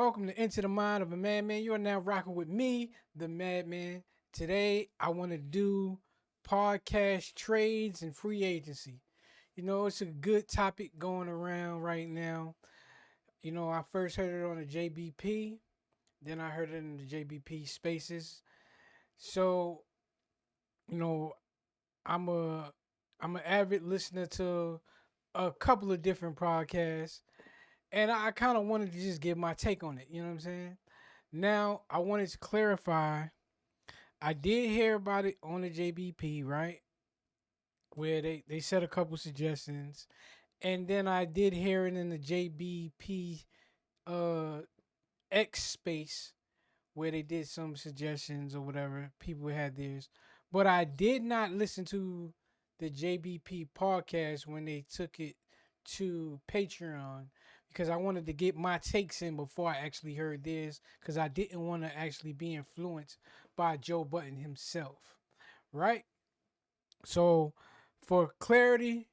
welcome to Into the Mind of a Madman. You are now rocking with me, the Madman. Today, I want to do podcast trades and free agency. It's a good topic going around right now. I first heard it on the JBP, then I heard it in the JBP Spaces. So, you know, I'm a I'm an avid listener to a couple of different podcasts, and I kind of wanted to just give my take on it. You know what I'm saying? Now, I wanted to clarify. I did hear about it on the JBP, right? Where they said a couple suggestions. And then I did hear it in the JBP uh X space where they did some suggestions or whatever. People had theirs. But I did not listen to the JBP podcast when they took it to Patreon because I wanted to get my takes in before I actually heard theirs because I didn't want to actually be influenced by Joe Button himself. Right? So, for clarity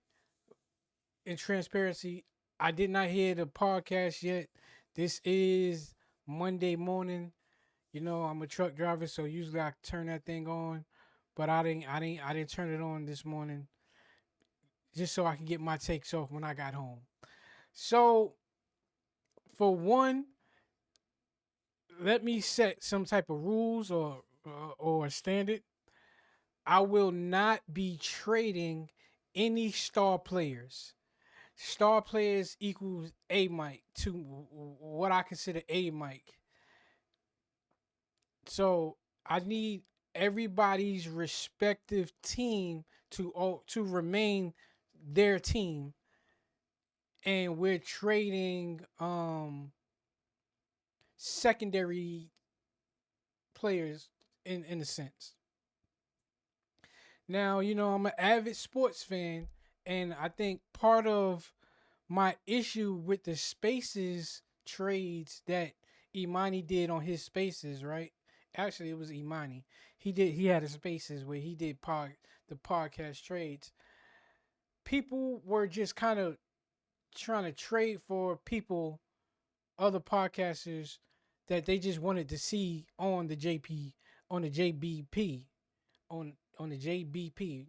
and transparency, I did not hear the podcast yet. This is Monday morning. I'm a truck driver, so usually I turn that thing on, but I didn't turn it on this morning just so I can get my takes off when I got home. So, for one, let me set some type of rules or a standard. I will not be trading any star players. Star players equals A Mike to what I consider A Mike. So I need everybody's respective team to remain their team, and we're trading secondary players in a sense. Now I'm an avid sports fan, and I think part of my issue with the spaces trades that Imani did on his spaces, right? Actually, it was Imani. He had a spaces where he did the podcast trades. People were just kind of trying to trade for people, other podcasters that they just wanted to see on the JBP, on the JBP.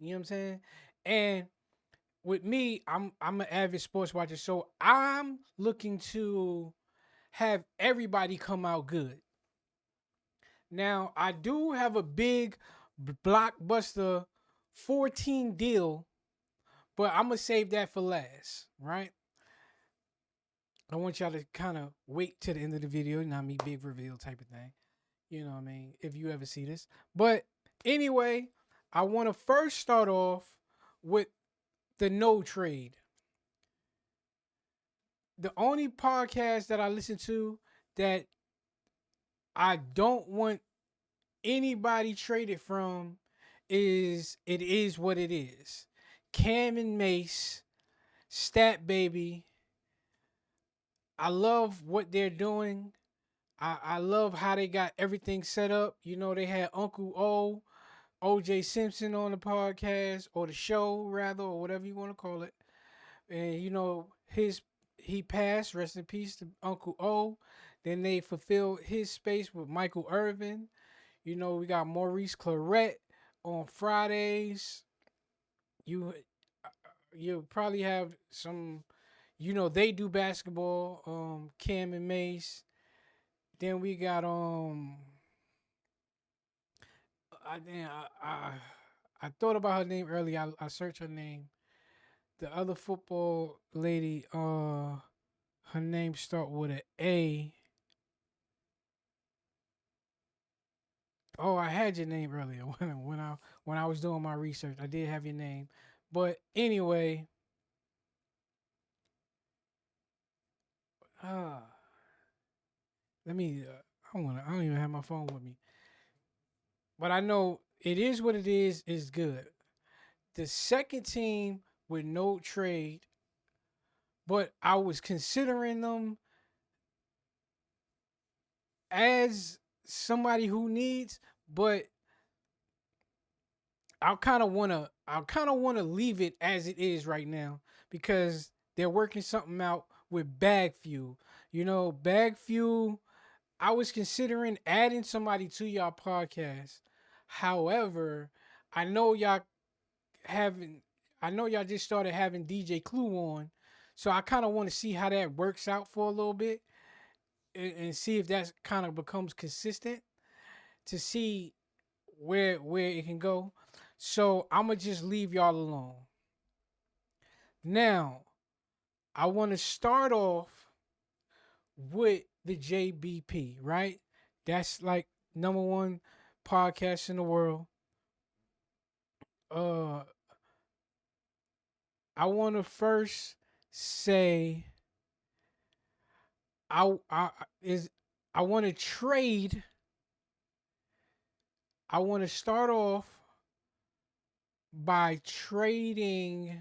You know what I'm saying? And with me, I'm an avid sports watcher, so I'm looking to have everybody come out good. Now, I do have a big blockbuster 14 deal, but I'm gonna save that for last, right? I want y'all to kind of wait to the end of the video, not me big reveal type of thing. You know what I mean? If you ever see this. But anyway, I want to first start off with the no trade. The only podcast that I listen to that I don't want anybody traded from is It Is What It Is. Cam and Mace, Stat Baby. I love what they're doing. I love how they got everything set up. They had Uncle O, OJ Simpson on the podcast or the show rather, or whatever you want to call it. And his he passed, rest in peace to Uncle O. Then they fulfilled his space with Michael Irvin. We got Maurice Claret on Fridays. You you probably have some. They do basketball. Cam and Mace. Then we got I thought about her name earlier. I searched her name. The other football lady. Her name start with an A. Oh, I had your name earlier when I was doing my research. I did have your name, but anyway, uh, let me. I don't even have my phone with me, but I know It Is What It is good. The second team with no trade, but I was considering them as somebody who needs, but I kind of want to leave it as it is right now because they're working something out with Bag Fuel. Bag Fuel. I was considering adding somebody to y'all podcast. However, I know y'all having I know y'all just started having DJ Clue on. So I kind of want to see how that works out for a little bit, and see if that kind of becomes consistent to see where it can go. So I'm gonna just leave y'all alone. Now, I want to start off with the JBP, right? That's like number one podcast in the world. Uh, I want to first say I is I want to trade. I want to start off by trading.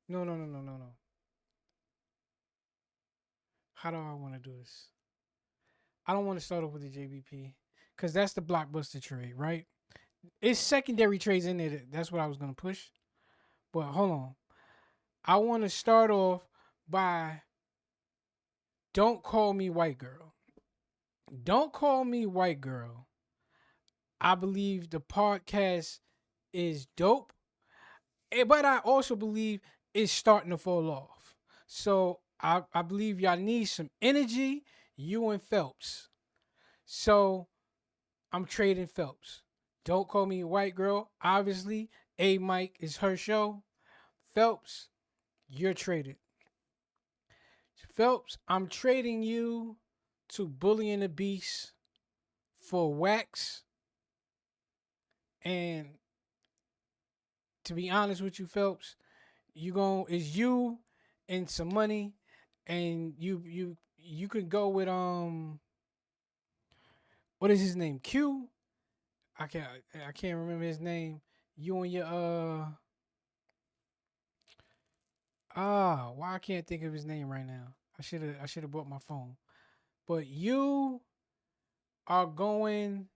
No, no, no, no, no, no. How do I want to do this? I don't want to start off with the JBP because that's the blockbuster trade, right? It's secondary trades in there. That's what I was gonna push. But hold on. I want to start off by "Don't Call Me White Girl." "Don't Call Me White Girl." I believe the podcast is dope, but I also believe it's starting to fall off. So I believe y'all need some energy, you and Phelps. So I'm trading Phelps. "Don't Call Me White Girl." Obviously, A Mike is her show. Phelps, you're traded. Phelps, I'm trading you to Bully and the Beast for Wax. And to be honest with you, Phelps, is you and some money, and you can go with what is his name? Q. I can't I can't remember his name. You and your why I can't think of his name right now. I should have bought my phone. But you are going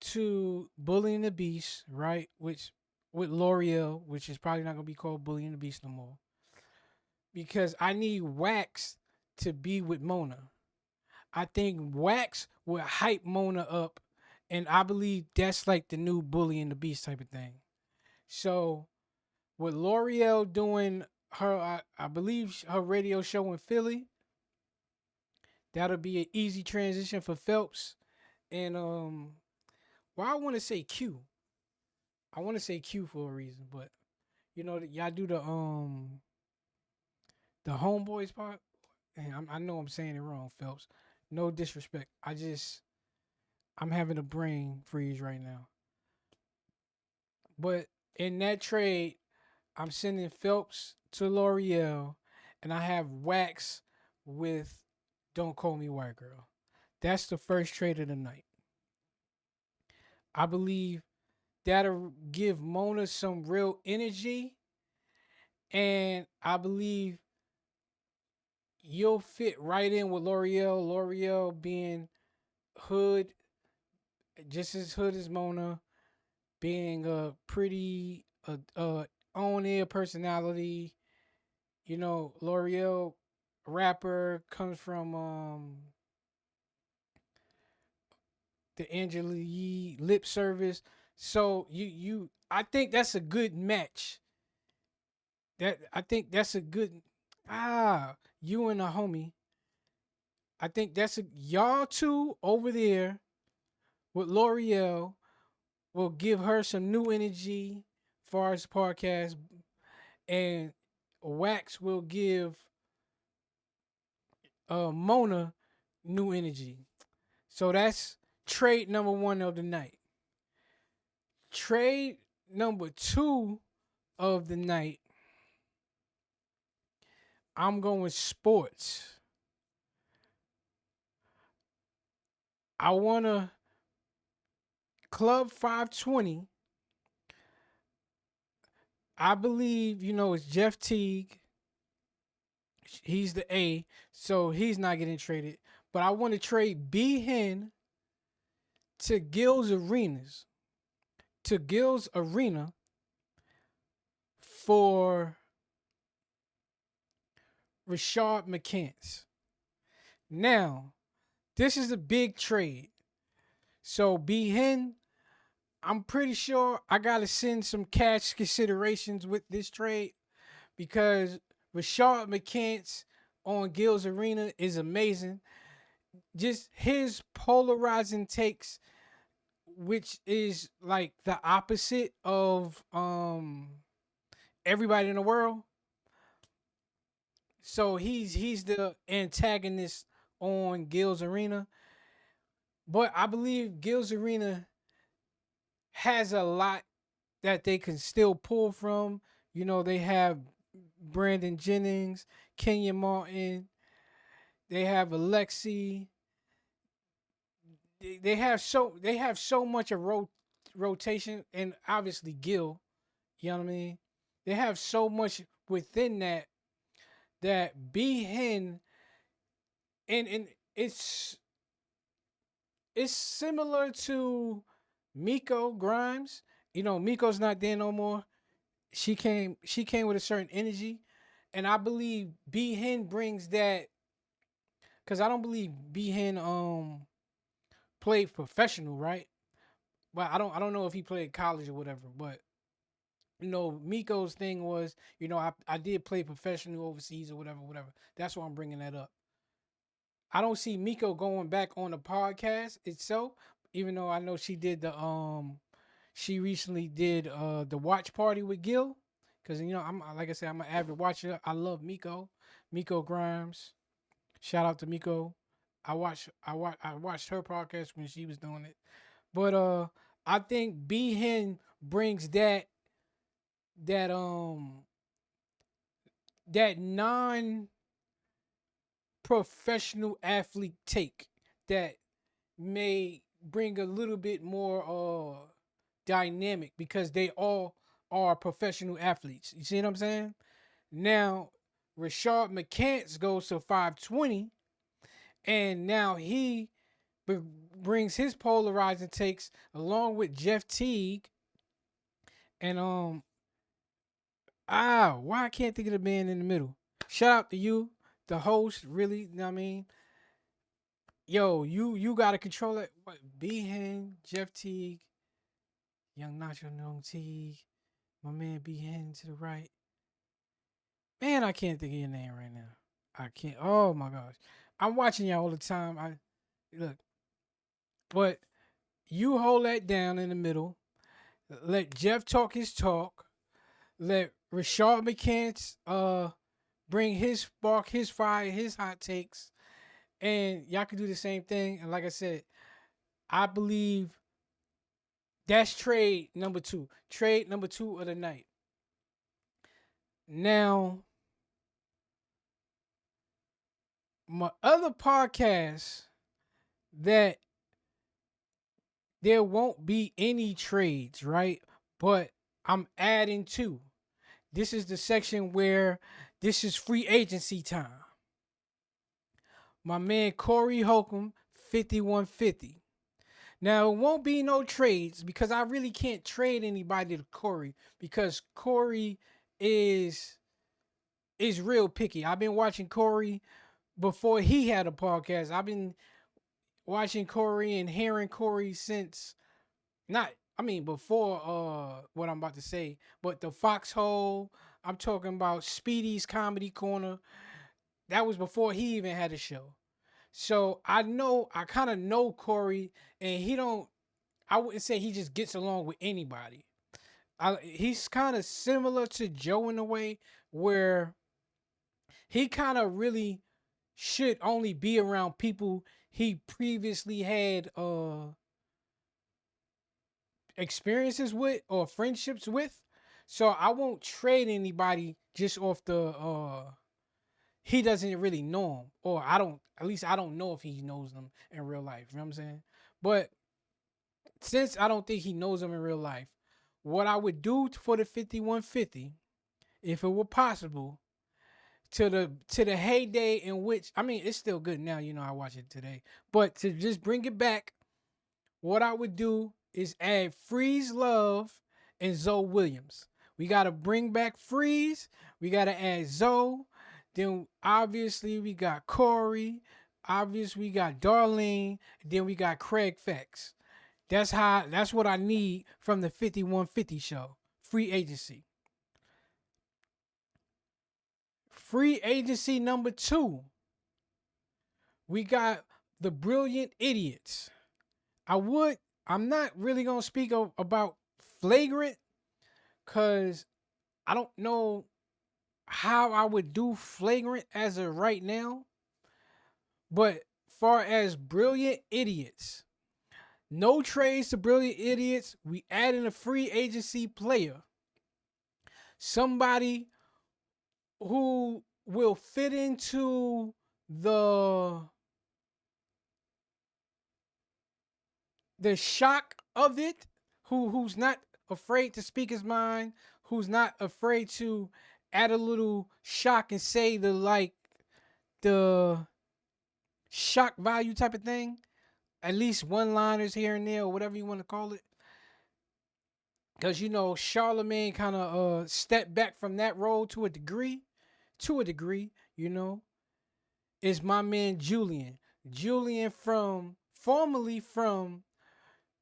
to Bully and the Beast, right? Which with L'Oreal, which is probably not gonna be called Bully and the Beast no more. Because I need Wax to be with Mona. I think Wax will hype Mona up, and I believe that's like the new Bully and the Beast type of thing. So with L'Oreal doing her, I believe her radio show in Philly, that'll be an easy transition for Phelps. And well, I want to say Q. I want to say Q for a reason, but y'all do the homeboys part, and I know I'm saying it wrong, Phelps. No disrespect. I'm having a brain freeze right now. But in that trade, I'm sending Phelps to L'Oreal, and I have Wax with "Don't Call Me White Girl." That's the first trade of the night. I believe that'll give Mona some real energy, and I believe you'll fit right in with L'Oreal. L'Oreal being hood, just as hood as Mona, being a pretty on air personality. L'Oreal rapper comes from the Angela Yee lip service. So I think that's a good match. I think that's a good you and a homie. I think that's y'all two over there with L'Oreal will give her some new energy as far as podcast, and Wax will give Mona new energy. So that's trade number one of the night. Trade number two of the night, I'm going sports. I want to Club 520. I believe, it's Jeff Teague. He's the A, so he's not getting traded. But I want to trade B Hen to Gil's Arena for Rashard McCants. Now, This is a big trade. So B Hen, I'm pretty sure I gotta send some cash considerations with this trade because Rashard McCants on Gil's Arena is amazing. Just his polarizing takes, which is like the opposite of everybody in the world. So he's the antagonist on Gil's Arena. But I believe Gil's Arena has a lot that they can still pull from. You know, they have Brandon Jennings, Kenya Martin, they have Alexi. They have so much of rotation, and obviously Gil. You know what I mean? They have so much within that B Hen, and it's similar to Miko Grimes. You know, Miko's not there no more. She came with a certain energy, and I believe B Hen brings that because I don't believe B Hen played professional, right? Well, I don't know if he played college or whatever, but Miko's thing was, I did play professional overseas or whatever. That's why I'm bringing that up. I don't see Miko going back on the podcast itself, even though I know she recently did the watch party with Gil, because I'm like I said, I'm an avid watcher. I love Miko Grimes. Shout out to Miko. I watched her podcast when she was doing it, but I think B Hen brings that that non professional athlete take that may bring a little bit more dynamic because they all are professional athletes. You see what I'm saying? Now, Rashard McCants goes to 520, and now he brings his polarizing takes along with Jeff Teague, and why I can't think of the man in the middle. Shout out to you, the host. Really, you know what I mean? Yo, you gotta control it. What? Behan, Jeff Teague, Young Nacho Young Teague, my man Behan to the right. Man, I can't think of your name right now. I can't. Oh my gosh, I'm watching y'all all the time. I look, but you hold that down in the middle. Let Jeff talk his talk. Let Rashard McCants bring his spark, his fire, his hot takes, and y'all can do the same thing. And like I said, I believe that's trade number two. Trade number two of the night. Now, my other podcast that there won't be any trades, right? But I'm adding two. This is the section where this is free agency time. My man Corey Holcomb, 5150. Now it won't be no trades because I really can't trade anybody to Corey because Corey is is real picky. I've been watching Corey before he had a podcast. I've been watching Corey and hearing Corey since not I mean before what I'm about to say, but the Foxhole, I'm talking about Speedy's Comedy Corner. That was before he even had a show. So I kind of know Corey, and he don't. I wouldn't say he just gets along with anybody. He's kind of similar to Joe in a way where he kind of really should only be around people he previously had experiences with or friendships with. So I won't trade anybody just off the he doesn't really know him, or I don't, at least I don't know if he knows them in real life. You know what I'm saying? But since I don't think he knows them in real life, what I would do for the 5150, if it were possible, to the heyday in which I mean it's still good now, I watch it today. But to just bring it back, what I would do is add Freeze Love and Zoe Williams. We gotta bring back Freeze. We gotta add Zoe. Then obviously we got Corey. obvious. We got Darlene. Then we got Craig Fex. That's what I need from the 5150 show. Free agency. Free agency number 2. We got the Brilliant Idiots. I'm not really gonna speak about Flagrant because I don't know how I would do Flagrant as of right now. But far as Brilliant Idiots, no trades to Brilliant Idiots. We add in a free agency player. Somebody who will fit into the shock of it, who's not afraid to speak his mind, who's not afraid to add a little shock and say the shock value type of thing. At least one liners here and there, or whatever you want to call it. Because Charlemagne kind of stepped back from that role to a degree. To a degree, is my man Julian. Julian formerly from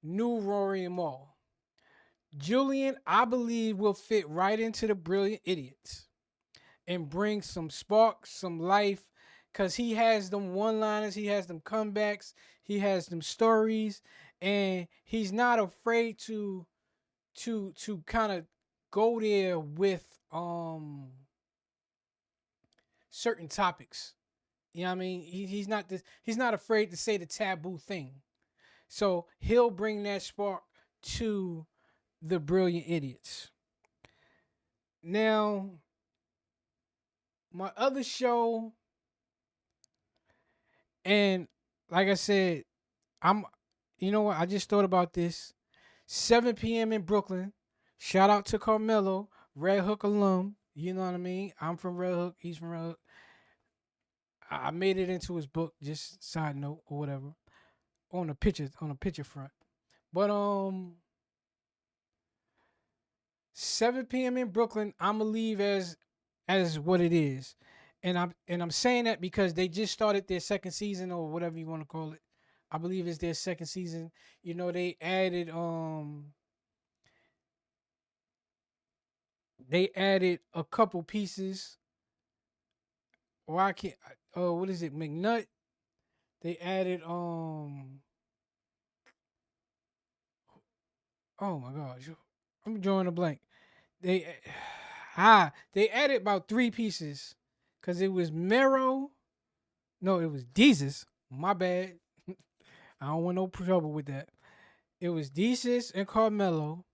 New Rory and Mall. Julian, I believe, will fit right into the Brilliant Idiots and bring some spark, some life, because he has them one-liners, he has them comebacks, he has them stories, and he's not afraid to kind of go there with certain topics. You know what I mean? He's not afraid to say the taboo thing. So he'll bring that spark to the Brilliant Idiots. Now, my other show, and like I said, you know what? I just thought about this. 7 p.m. in Brooklyn. Shout out to Carmelo, Red Hook alum. You know what I mean? I'm from Red Hook. He's from Red Hook. I made it into his book. Just side note or whatever. On the picture front. But 7 p.m. in Brooklyn. I'ma leave as what it is, and I'm saying that because they just started their second season or whatever you want to call it. I believe it's their second season. They added a couple pieces. Or I can't. Oh, what is it? McNutt. They added Oh my gosh, I'm drawing a blank. They they added about 3 pieces, cause it was Mero. No, it was Deezus. My bad. I don't want no trouble with that. It was Deezus and Carmelo.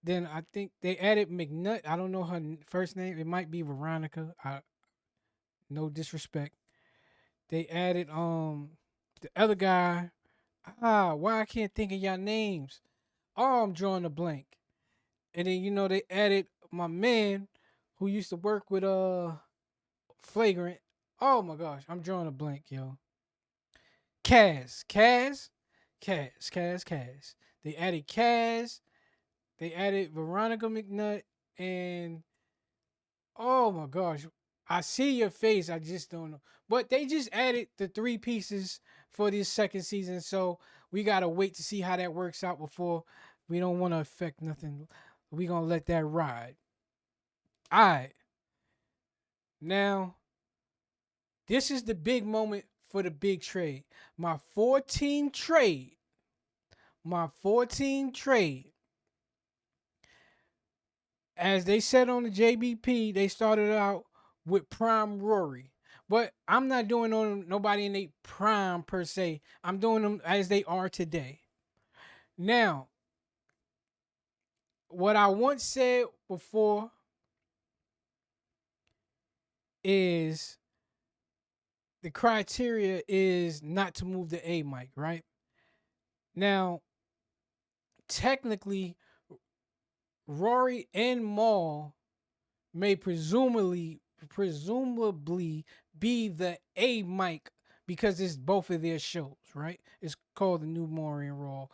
Then I think they added McNutt. I don't know her first name. It might be Veronica. No disrespect. They added the other guy. Why I can't think of y'all names? Oh, I'm drawing a blank. And then they added my man who used to work with Flagrant. Oh my gosh, I'm drawing a blank, yo. Kaz. They added Kaz. They added Veronica McNutt, and oh my gosh, I see your face. I just don't know. But they just added the 3 pieces for this second season, so we gotta wait to see how that works out before we don't want to affect nothing. We gonna let that ride. All right. Now, this is the big moment for the big trade. My 14 trade. My 14 trade. As they said on the JBP, they started out with Prime Rory. But I'm not doing nobody in a prime per se. I'm doing them as they are today. Now, what I once said before is the criteria is not to move the A mic, right? Now, technically, Rory and Maul may presumably be the A mic because it's both of their shows, right? It's called the New Maury and Raw.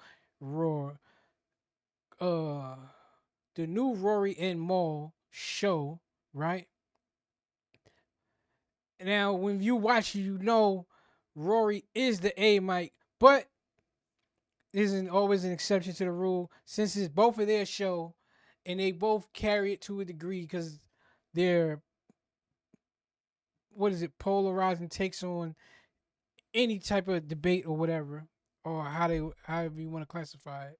The new Rory and Maul show, right? Now, when you watch, Rory is the A Mike, but isn't always an exception to the rule since it's both of their show and they both carry it to a degree because they're what is it polarizing takes on any type of debate or whatever or however you want to classify it.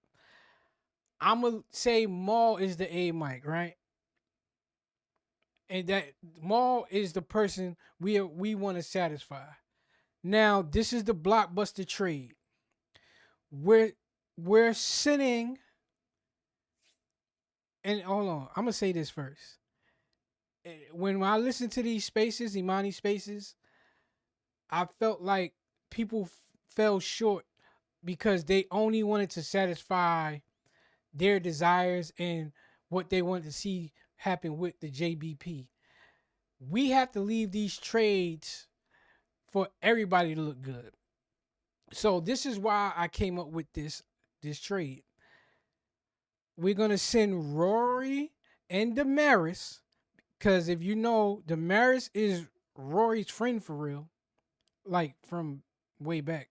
I'm gonna say Maul is the A Mike, right? And that Maul is the person we want to satisfy. Now this is the blockbuster trade. We're we're sitting and hold on. I'm gonna say this first. When I listen to these spaces, Imani spaces, I felt like people fell short because they only wanted to satisfy their desires and what they wanted to see happen with the JBP. We have to leave these trades for everybody to look good. So this is why I came up with this trade. We're gonna send Rory and Damaris because if you know, Damaris is Rory's friend for real, like from way back.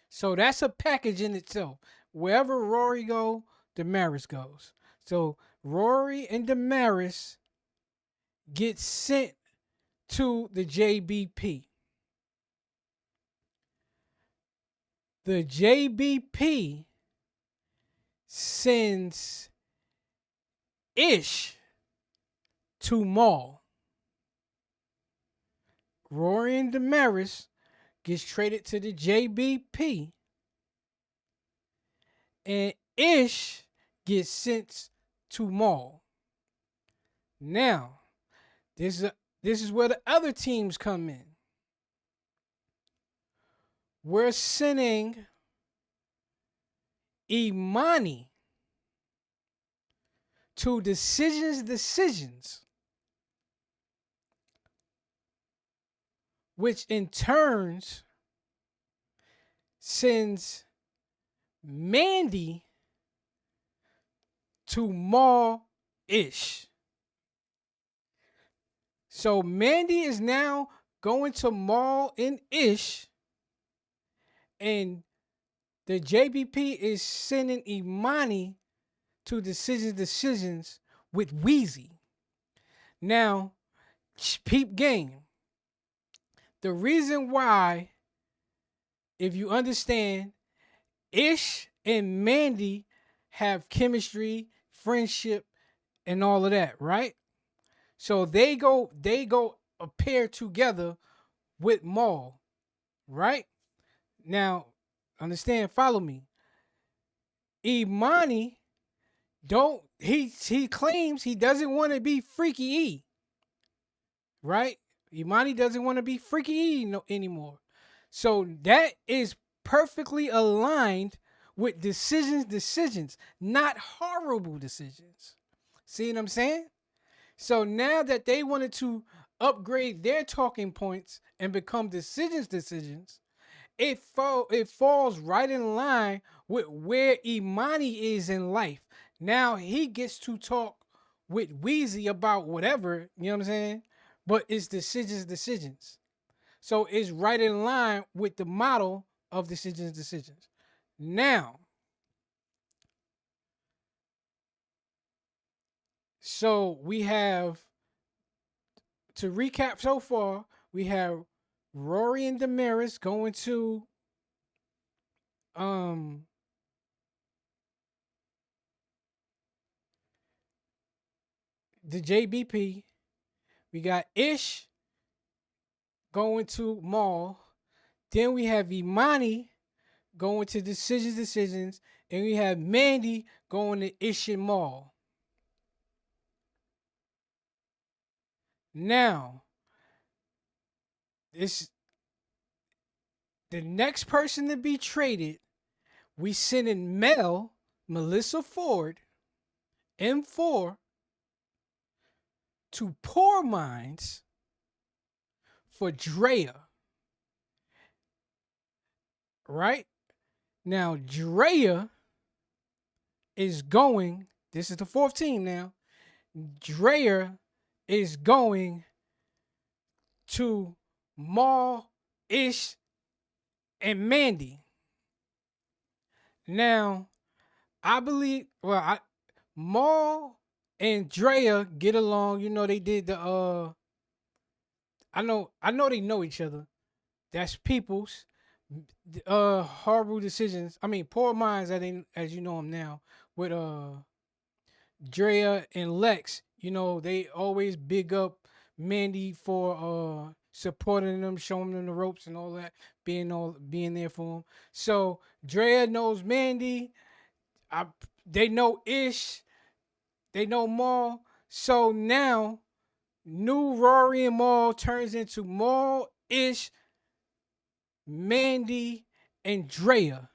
So that's a package in itself. Wherever Rory go, Damaris goes. So Rory and Damaris get sent to the JBP. The JBP sends Ish to Maul. Rory and Damaris gets traded to the JBP, and Ish gets sent to Maul. Now, this is where the other teams come in. We're sending Imani to decisions, which in turns sends Mandy to Maul Ish. So Mandy is now going to Maul and Ish, and the JBP is sending Imani to decisions with Wheezy. Now, peep game. The reason why, if you understand, Ish and Mandy have chemistry, friendship, and all of that, right? So they go a pair together with Maul, right? Now, understand, follow me. Imani don't he claims he doesn't want to be Freaky E, right? Imani doesn't want to be Freaky E no, anymore. So that is perfectly aligned with decisions, not horrible decisions. See what I'm saying? So now that they wanted to upgrade their talking points and become decisions, it falls right in line with where Imani is in life. Now he gets to talk with Wheezy about whatever, you know what I'm saying? But it's decisions. So it's right in line with the model of decisions. Now, so we have to recap so far, we have Rory and Damaris going to um the JBP. We got Ish going to Maul. Then we have Imani going to decisions, and we have Mandy going to Ish and Maul. Now, this the next person to be traded, we send in Melissa Ford, M4, to Poor Minds for Drea. Right? Now, Drea is going, this is the fourth team now. Drea is going to Maul Ish, and Mandy. Now, I believe Maul and Drea get along. You know, they did the I know they know each other. That's people's horrible decisions. I mean, poor minds as you know them now with Drea and Lex. You know, they always big up Mandy for supporting them, showing them the ropes and all that, being there for them. So Drea knows Mandy. I They know Ish. They know Maul. So now new Rory and Maul turns into Maul, Ish, Mandy, and Drea,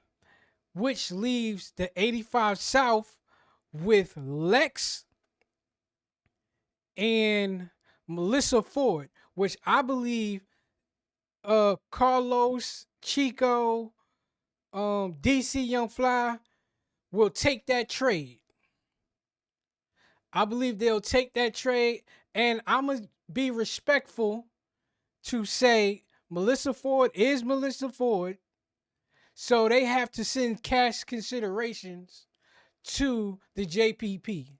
which leaves the 85 South with Lex and Melissa Ford, which I believe Carlos, Chico, DC Young Fly will take that trade. I believe they'll take that trade, and I'm gonna be respectful to say Melissa Ford is Melissa Ford, so they have to send cash considerations to the JPP.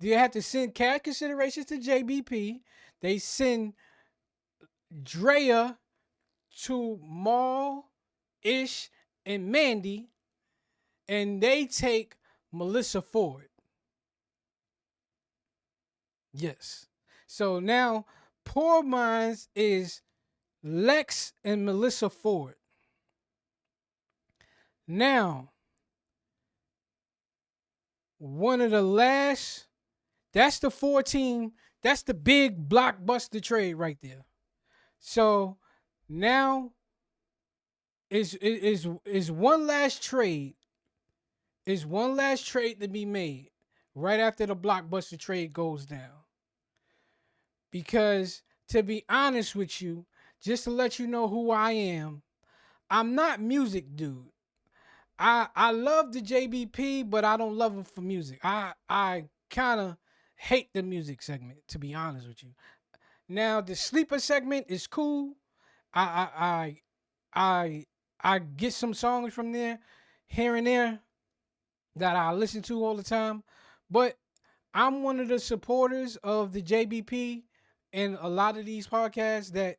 They have to send cash considerations to JBP. They send Drea to Maul, Ish, and Mandy, and they take Melissa Ford. Yes. So now Poor Minds is Lex and Melissa Ford. Now, one of the last, that's the 14, that's the big blockbuster trade right there. So now is one last trade, is one last trade to be made right after the blockbuster trade goes down. Because to be honest with you, just to let you know who I am, I'm not music dude. I love the JBP, but I don't love him for music. I kind of hate the music segment, to be honest with you. Now the sleeper segment is cool. I I I I get some songs from there, here and there, that I listen to all the time. But I'm one of the supporters of the JBP and a lot of these podcasts that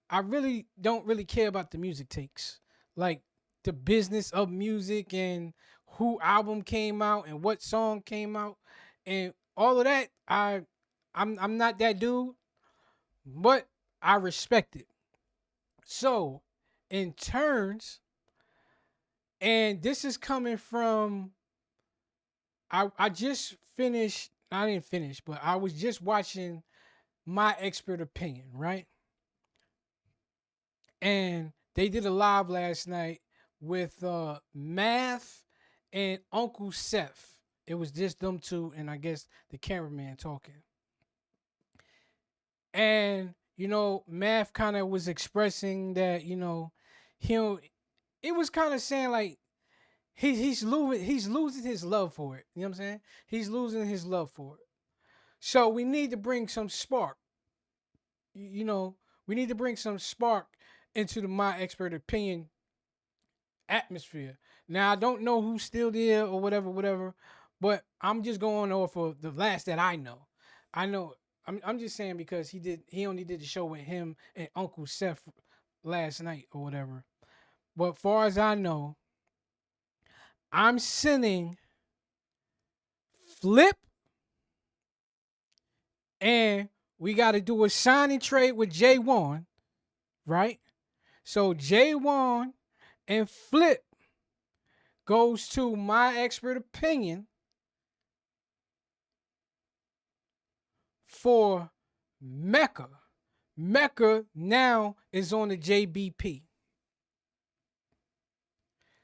I really don't really care about the music takes. Like the business of music and who album came out and what song came out and all of that. I'm not that dude, but I respect it. So, in turns, and this is coming from I just finished, I didn't finish, but I was just watching My Expert Opinion, right? And they did a live last night with Math and Uncle Seth. It was just them two, and I guess the cameraman talking. And Math kind of was expressing that he'll. It was kind of saying like he's losing his love for it. You know what I'm saying? He's losing his love for it. So we need to bring some spark. We need to bring some spark into the My Expert Opinion atmosphere. Now I don't know who's still there or whatever, but I'm just going off of the last that I know. I know I'm just saying because he only did the show with him and Uncle Seth last night or whatever. But far as I know, I'm sending Flip, and we got to do a signing trade with J1, right? So J1 and Flip goes to My Expert Opinion for Mecca. Mecca now is on the JBP.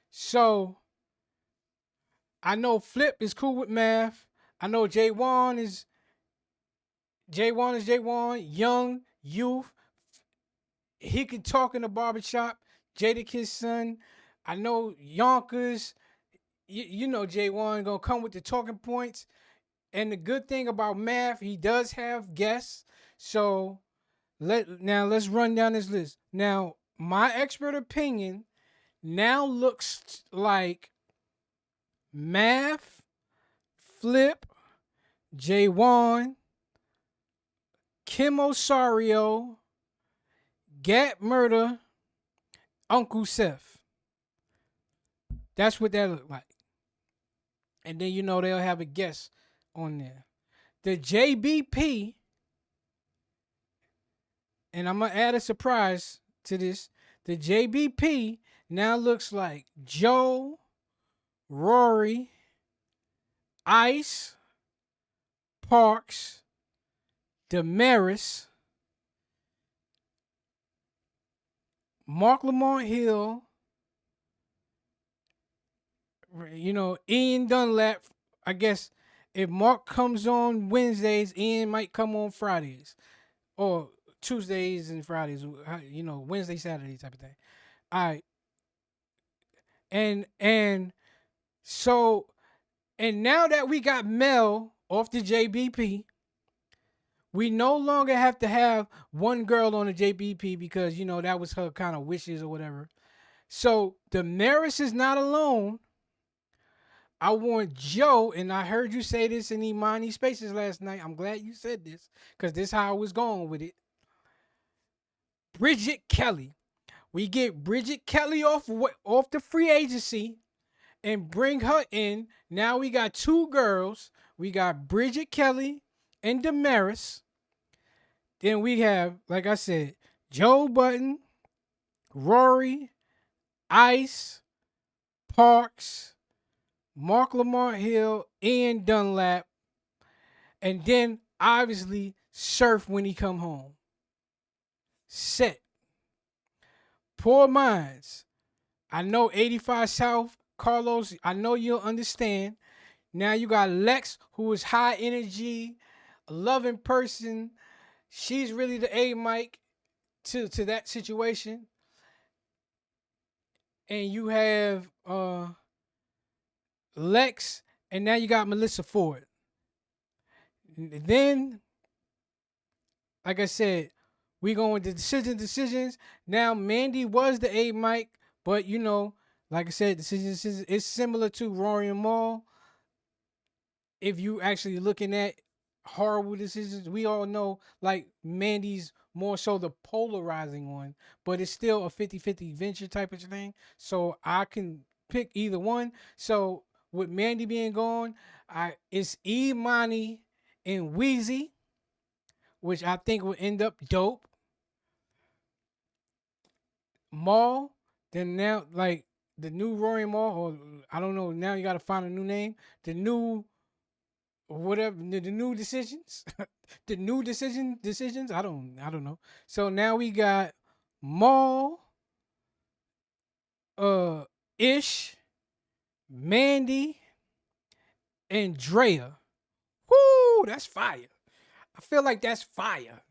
So I know Flip is cool with Math. I know J1 is J1, young youth. He can talk in the barbershop. Jadakiss son. I know Yonkers. You know J1 gonna come with the talking points. And the good thing about Math, he does have guests. So let's run down this list. Now, my expert opinion now looks like Math, Flip, J1, Kim Osario, Gat Murder, Uncle Seth. That's what that look like. And then they'll have a guest on there. The JBP, and I'm gonna add a surprise to this. The JBP now looks like Joe, Rory, Ice, Parks, Damaris, Mark Lamont Hill, Ian Dunlap. I guess if Mark comes on Wednesdays, Ian might come on Fridays or Tuesdays and Fridays. Wednesday, Saturday type of thing. All right, and so and now that we got Mel off the JBP, we no longer have to have one girl on the JBP because that was her kind of wishes or whatever. So Damaris is not alone. I want Joe, and I heard you say this in Imani Spaces last night. I'm glad you said this because this is how I was going with it. Bridget Kelly. We get Bridget Kelly off the free agency and bring her in. Now we got two girls. We got Bridget Kelly and Damaris. Then we have, like I said, Joe Button, Rory, Ice, Parks, Mark Lamont Hill, Ian Dunlap, and then obviously Surf when he come home. Set. Poor minds. I know 85 South, Carlos, I know you'll understand. Now you got Lex, who is high energy, a loving person. She's really the A Mike to that situation. And you have Lex, and now you got Melissa Ford. Then, like I said, we going to decisions. Now Mandy was the A Mike, but like I said, decisions is similar to Rory and Maul. If you actually looking at horrible decisions, we all know like Mandy's more so the polarizing one, but it's still a 50-50 venture type of thing. So I can pick either one. So with Mandy being gone, it's Imani and Wheezy, which I think will end up dope. Maul, then now like the new Rory Maul, or I don't know. Now you got to find a new name. The new whatever the new decisions, the new decisions. I don't know. So now we got Maul, uh, Ish, Mandy, and Drea. Whoo, that's fire. I feel like that's fire.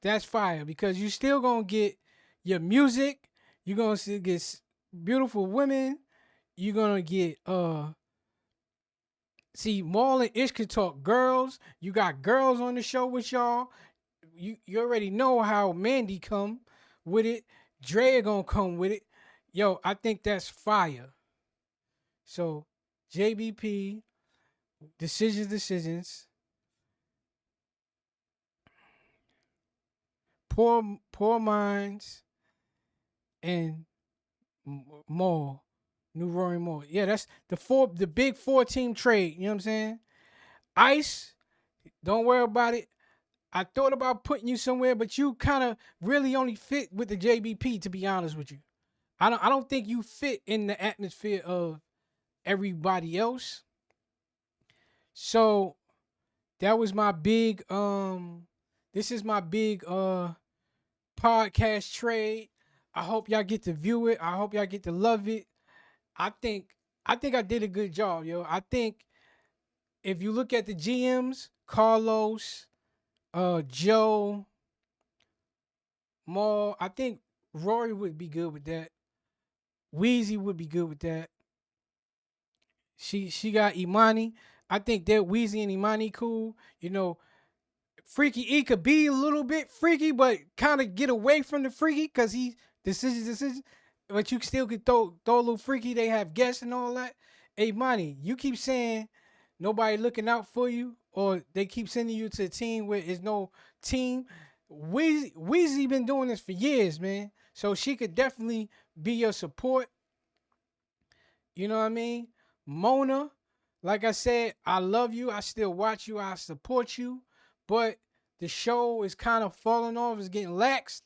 That's fire because you still gonna get your music. You're gonna still get beautiful women. You're gonna get see Maul and Ish can talk girls. You got girls on the show with y'all. You already know how Mandy come with it. Dre gonna come with it. Yo, I think that's fire. So JBP decisions. Poor minds and Maul. New Roaring Maul. Yeah, that's the big 4 team trade. You know what I'm saying? Ice, don't worry about it. I thought about putting you somewhere, but you kind of really only fit with the JBP. To be honest with you, I don't think you fit in the atmosphere of everybody else. So that was my big this is my big podcast trade. I hope y'all get to view it. I hope y'all get to love it. I think I did a good job, yo. I think if you look at the GMs, Carlos, Joe, Maul, I think Rory would be good with that. Wheezy would be good with that. She got Imani. I think that Wheezy and Imani cool. Freaky E could be a little bit freaky, but kind of get away from the freaky because he decisions. But you still could throw a little freaky. They have guests and all that. Hey, Monty, you keep saying nobody looking out for you, or they keep sending you to a team where there's no team. Weezy been doing this for years, man. So she could definitely be your support. You know what I mean? Mona, like I said, I love you. I still watch you. I support you. But the show is kind of falling off. It's getting laxed.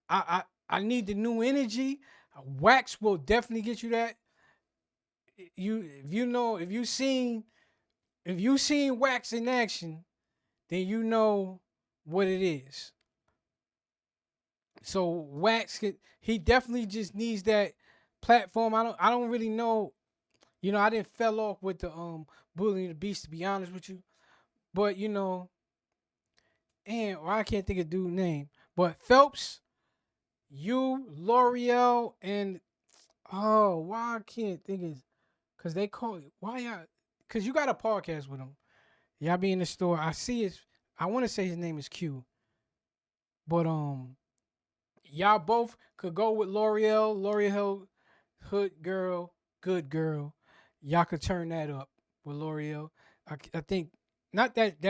I need the new energy. Wax will definitely get you that. If you seen Wax in action, then you know what it is. So Wax, he definitely just needs that platform. I don't really know. I didn't fell off with the Bully and the Beast, to be honest with you. But and I can't think of dude's name. But Phelps, you, L'Oreal, and why I can't think of, because they call it, why y'all, because you got a podcast with him. Y'all be in the store. I see his, I want to say his name is Q. But y'all both could go with L'Oreal, hood girl, good girl. Y'all could turn that up with L'Oreal. I think not that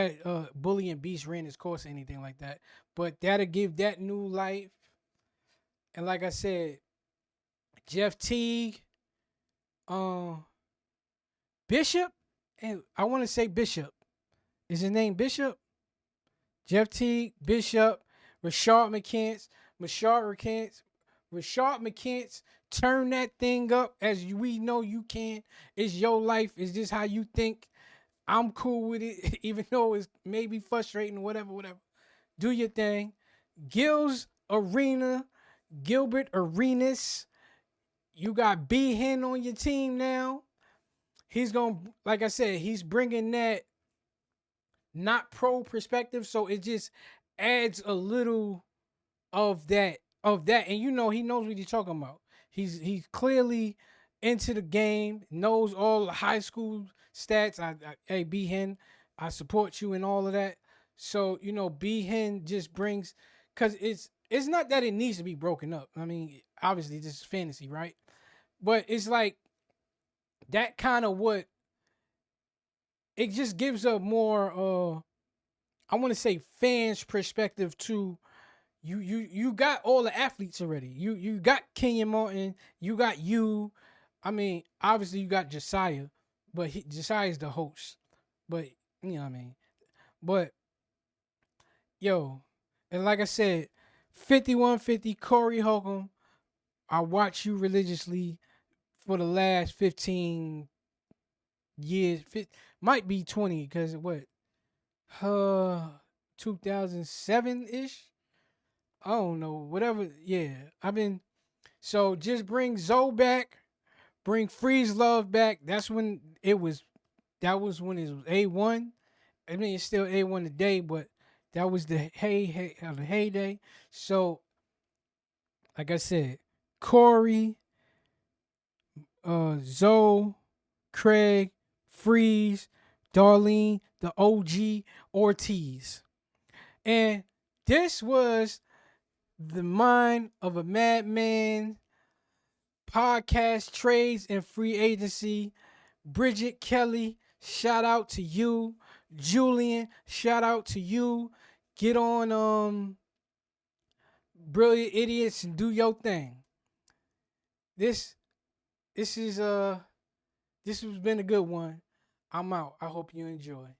Bully and Beast ran his course or anything like that, but that'll give that new life. And like I said, Jeff Teague, um, Bishop, and I want to say Bishop. Is his name Bishop? Jeff Teague, Bishop, Rashard McCants, turn that thing up as we know you can. It's your life. Is this how you think? I'm cool with it, even though it's maybe frustrating, whatever. Do your thing. Gilbert Arenas. You got B Hen on your team now. He's going to, like I said, he's bringing that not pro perspective, so it just adds a little of that, and he knows what he's talking about. He's clearly into the game, knows all the high school stats. Hey, B Hen, I support you and all of that. So B Hen just brings, because it's not that it needs to be broken up. I mean, obviously this is fantasy, right? But it's like that kind of what it just gives a more I want to say fans perspective to you got all the athletes already. You got Kenyon Martin, you got you. I mean, obviously you got Josiah, but Josiah's the host. But you know what I mean. But yo, and like I said, 5150 Corey Holcomb. I watch you religiously for the last 15 years. Might be 20 because what? 2007 ish. I don't know. Whatever. Yeah, I've been. So just bring Zoe back. Bring Freeze Love back. That's when it was. That was when it was A1. I mean, it's still A1 today, but that was the the heyday. So, like I said, Corey, Zoe, Craig, Freeze, Darlene, the OG, Ortiz, and this was the mind of a madman. Podcast trades and free agency. Bridget Kelly, shout out to you. Julian, shout out to you. Get on Brilliant Idiots and do your thing. This this is this has been a good one. I'm out. I hope you enjoy.